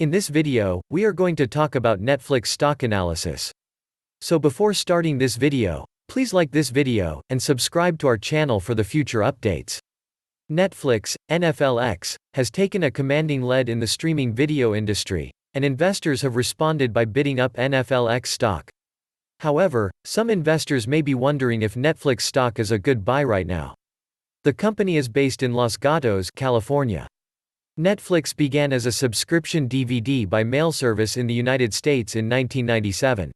In this video, we are going to talk about Netflix stock analysis. So before starting this video, please like this video, and subscribe to our channel for the future updates. Netflix, NFLX, has taken a commanding lead in the streaming video industry, and investors have responded by bidding up NFLX stock. However, some investors may be wondering if Netflix stock is a good buy right now. The company is based in Los Gatos, California. Netflix began as a subscription DVD by mail service in the United States in 1997.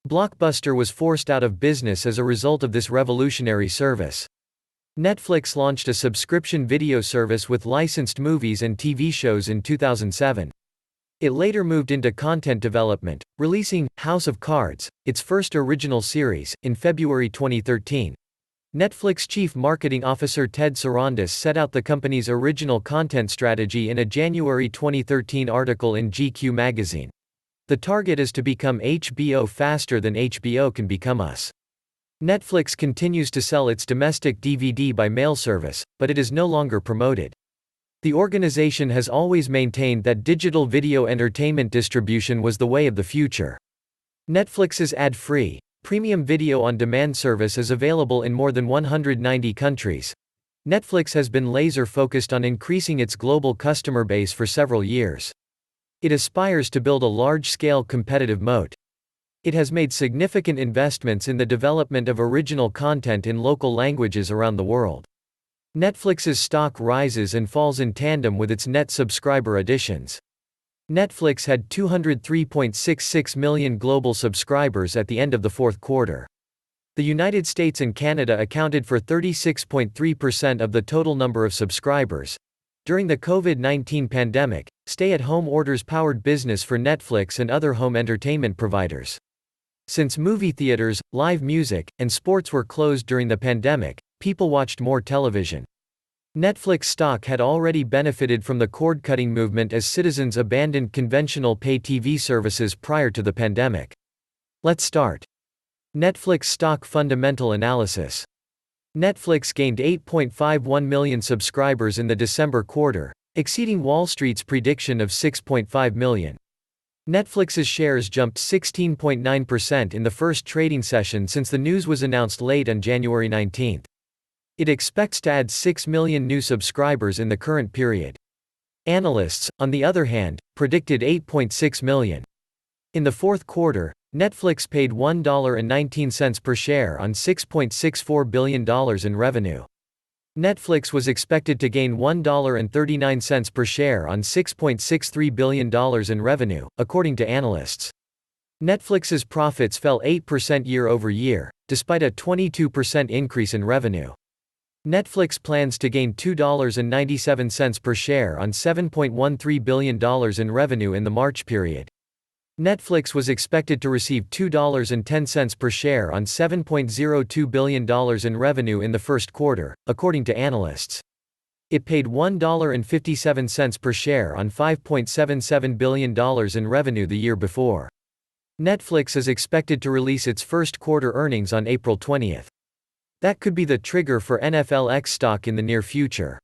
Blockbuster was forced out of business as a result of this revolutionary service. Netflix launched a subscription video service with licensed movies and TV shows in 2007. It later moved into content development, releasing House of Cards, its first original series, in February 2013. Netflix Chief Marketing Officer Ted Sarandos set out the company's original content strategy in a January 2013 article in GQ magazine. The target is to become HBO faster than HBO can become us. Netflix continues to sell its domestic DVD by mail service, but it is no longer promoted. The organization has always maintained that digital video entertainment distribution was the way of the future. Netflix's ad-free, premium video on demand service is available in more than 190 countries. Netflix has been laser-focused on increasing its global customer base for several years. It aspires to build a large-scale competitive moat. It has made significant investments in the development of original content in local languages around the world. Netflix's stock rises and falls in tandem with its net subscriber additions. Netflix had 203.66 million global subscribers at the end of the fourth quarter. The United States and Canada accounted for 36.3% of the total number of subscribers. During the COVID-19 pandemic, stay-at-home orders powered business for Netflix and other home entertainment providers. Since movie theaters, live music, and sports were closed during the pandemic, people watched more television. Netflix stock had already benefited from the cord-cutting movement as citizens abandoned conventional pay TV services prior to the pandemic. Let's start. Netflix stock fundamental analysis. Netflix gained 8.51 million subscribers in the December quarter, exceeding Wall Street's prediction of 6.5 million. Netflix's shares jumped 16.9% in the first trading session since the news was announced late on January 19. It expects to add 6 million new subscribers in the current period. Analysts, on the other hand, predicted 8.6 million. In the fourth quarter, Netflix paid $1.19 per share on $6.64 billion in revenue. Netflix was expected to gain $1.39 per share on $6.63 billion in revenue, according to analysts. Netflix's profits fell 8% year-over-year, despite a 22% increase in revenue. Netflix plans to gain $2.97 per share on $7.13 billion in revenue in the March period. Netflix was expected to receive $2.10 per share on $7.02 billion in revenue in the first quarter, according to analysts. It paid $1.57 per share on $5.77 billion in revenue the year before. Netflix is expected to release its first quarter earnings on April 20. That could be the trigger for NFLX stock in the near future.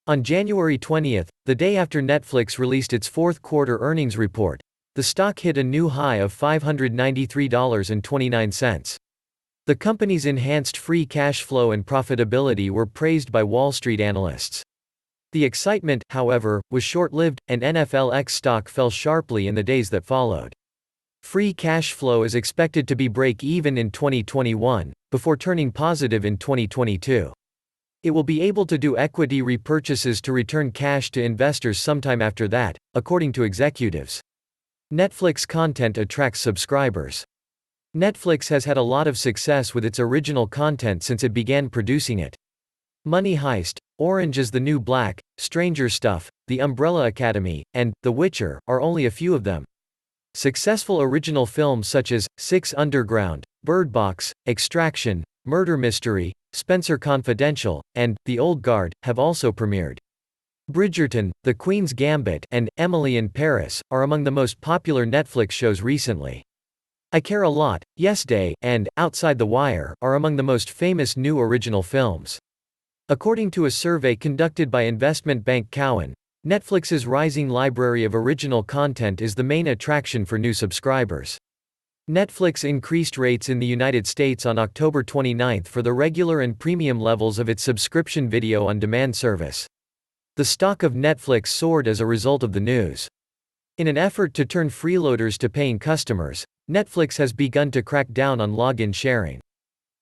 On January 20, the day after Netflix released its fourth quarter earnings report, the stock hit a new high of $593.29. The company's enhanced free cash flow and profitability were praised by Wall Street analysts. The excitement, however, was short-lived, and NFLX stock fell sharply in the days that followed. Free cash flow is expected to be break-even in 2021, before turning positive in 2022. It will be able to do equity repurchases to return cash to investors sometime after that, according to executives. Netflix content attracts subscribers. Netflix has had a lot of success with its original content since it began producing it. Money Heist, Orange is the New Black, Stranger Stuff, The Umbrella Academy, and The Witcher are only a few of them. Successful original films such as Six Underground, Bird Box, Extraction, Murder Mystery, Spencer Confidential, and The Old Guard have also premiered. Bridgerton, The Queen's Gambit, and Emily in Paris are among the most popular Netflix shows recently. I Care a Lot, Yes Day, and Outside the Wire are among the most famous new original films. According to a survey conducted by investment bank Cowen, Netflix's rising library of original content is the main attraction for new subscribers. Netflix increased rates in the United States on October 29 for the regular and premium levels of its subscription video on demand service. The stock of Netflix soared as a result of the news. In an effort to turn freeloaders to paying customers, Netflix has begun to crack down on login sharing.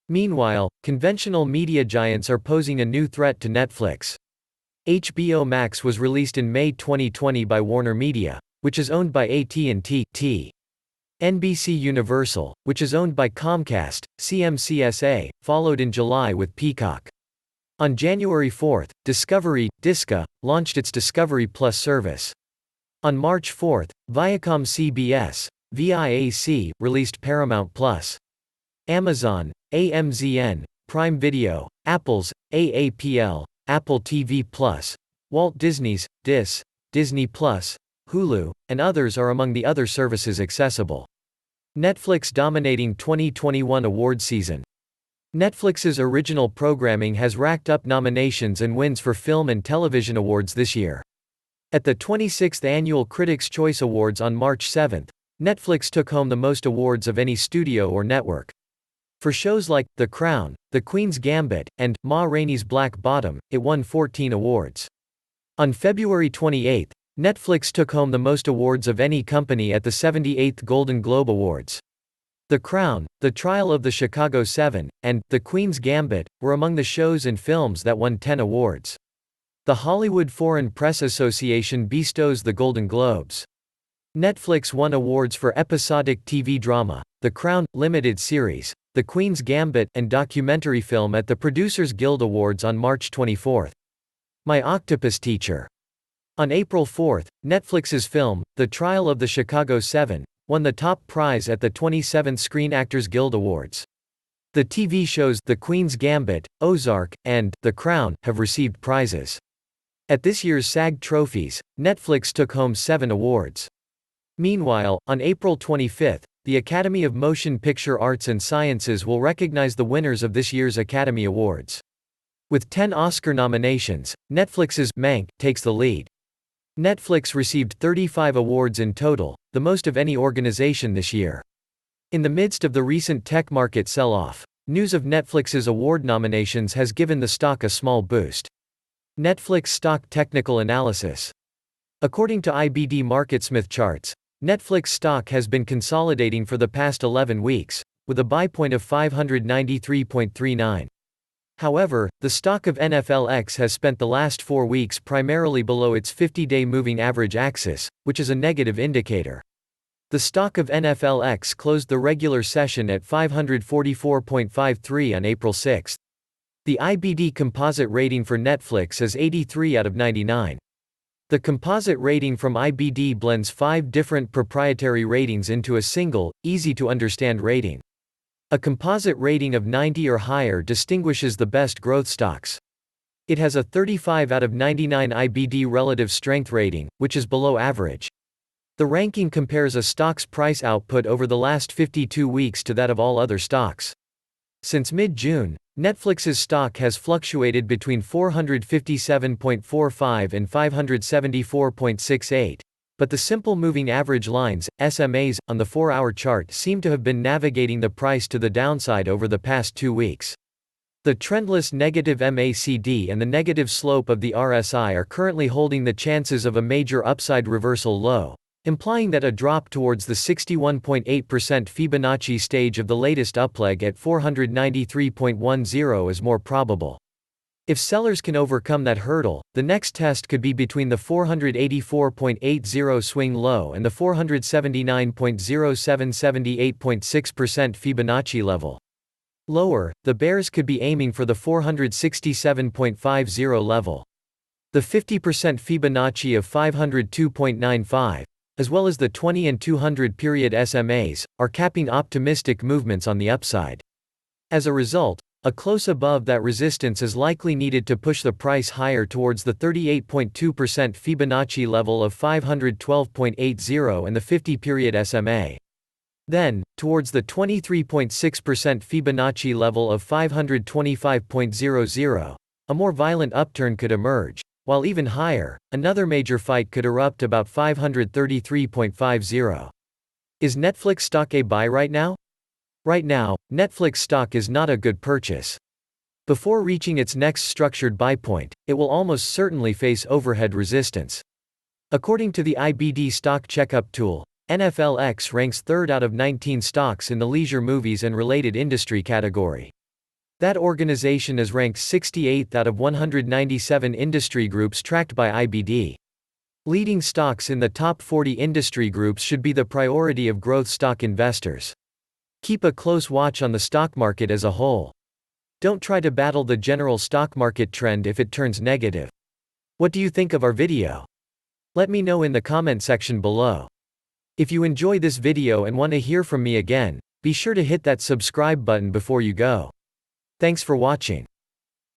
Meanwhile, conventional media giants are posing a new threat to Netflix. HBO Max was released in May 2020 by Warner Media, which is owned by AT&T. NBC Universal, which is owned by Comcast, CMCSA, followed in July with Peacock. On January 4, Discovery launched its Discovery Plus service. On March 4, Viacom CBS, VIAC, released Paramount Plus. Amazon, AMZN, Prime Video, Apple's, AAPL, Apple TV Plus, Walt Disney's, Disney Plus, Hulu, and others are among the other services accessible. Netflix dominating 2021 award season. Netflix's original programming has racked up nominations and wins for film and television awards this year. At the 26th Annual Critics' Choice Awards on March 7, Netflix took home the most awards of any studio or network. For shows like The Crown, The Queen's Gambit, and Ma Rainey's Black Bottom, it won 14 awards. On February 28, Netflix took home the most awards of any company at the 78th Golden Globe Awards. The Crown, The Trial of the Chicago 7, and The Queen's Gambit were among the shows and films that won 10 awards. The Hollywood Foreign Press Association bestows the Golden Globes. Netflix won awards for episodic TV drama, The Crown, limited series, The Queen's Gambit, and documentary film at the Producers Guild Awards on March 24. My Octopus Teacher. On April 4, Netflix's film, The Trial of the Chicago 7, won the top prize at the 27th Screen Actors Guild Awards. The TV shows The Queen's Gambit, Ozark, and The Crown have received prizes. At this year's SAG Trophies, Netflix took home 7 awards. Meanwhile, on April 25, the Academy of Motion Picture Arts and Sciences will recognize the winners of this year's Academy Awards. With 10 Oscar nominations, Netflix's Mank takes the lead. Netflix received 35 awards in total, the most of any organization this year. In the midst of the recent tech market sell-off, news of Netflix's award nominations has given the stock a small boost. Netflix stock technical analysis. According to IBD MarketSmith charts, Netflix stock has been consolidating for the past 11 weeks, with a buy point of 593.39. However, the stock of NFLX has spent the last 4 weeks primarily below its 50-day moving average axis, which is a negative indicator. The stock of NFLX closed the regular session at 544.53 on April 6. The IBD composite rating for Netflix is 83 out of 99. The composite rating from IBD blends 5 different proprietary ratings into a single, easy-to-understand rating. A composite rating of 90 or higher distinguishes the best growth stocks. It has a 35 out of 99 IBD relative strength rating, which is below average. The ranking compares a stock's price output over the last 52 weeks to that of all other stocks. Since mid-June, Netflix's stock has fluctuated between 457.45 and 574.68. But the simple moving average lines, SMAs, on the 4-hour chart seem to have been navigating the price to the downside over the past 2 weeks. The trendless negative MACD and the negative slope of the RSI are currently holding the chances of a major upside reversal low, implying that a drop towards the 61.8% Fibonacci stage of the latest upleg at 493.10 is more probable. If sellers can overcome that hurdle, the next test could be between the 484.80 swing low and the 479.0778.6% Fibonacci level. Lower, the bears could be aiming for the 467.50 level. The 50% Fibonacci of 502.95, as well as the 20 and 200 period SMAs, are capping optimistic movements on the upside. As a result, a close above that resistance is likely needed to push the price higher towards the 38.2% Fibonacci level of 512.80 and the 50-period SMA. Then, towards the 23.6% Fibonacci level of 525.00, a more violent upturn could emerge, While even higher, another major fight could erupt about 533.50. Is Netflix stock a buy right now? Right now, Netflix stock is not a good purchase. Before reaching its next structured buy point, it will almost certainly face overhead resistance. According to the IBD stock checkup tool, NFLX ranks 3rd out of 19 stocks in the leisure movies and related industry category. That organization is ranked 68th out of 197 industry groups tracked by IBD. Leading stocks in the top 40 industry groups should be the priority of growth stock investors. Keep a close watch on the stock market as a whole. Don't try to battle the general stock market trend if it turns negative. What do you think of our video? Let me know in the comment section below. If you enjoy this video and want to hear from me again, be sure to hit that subscribe button before you go. Thanks for watching.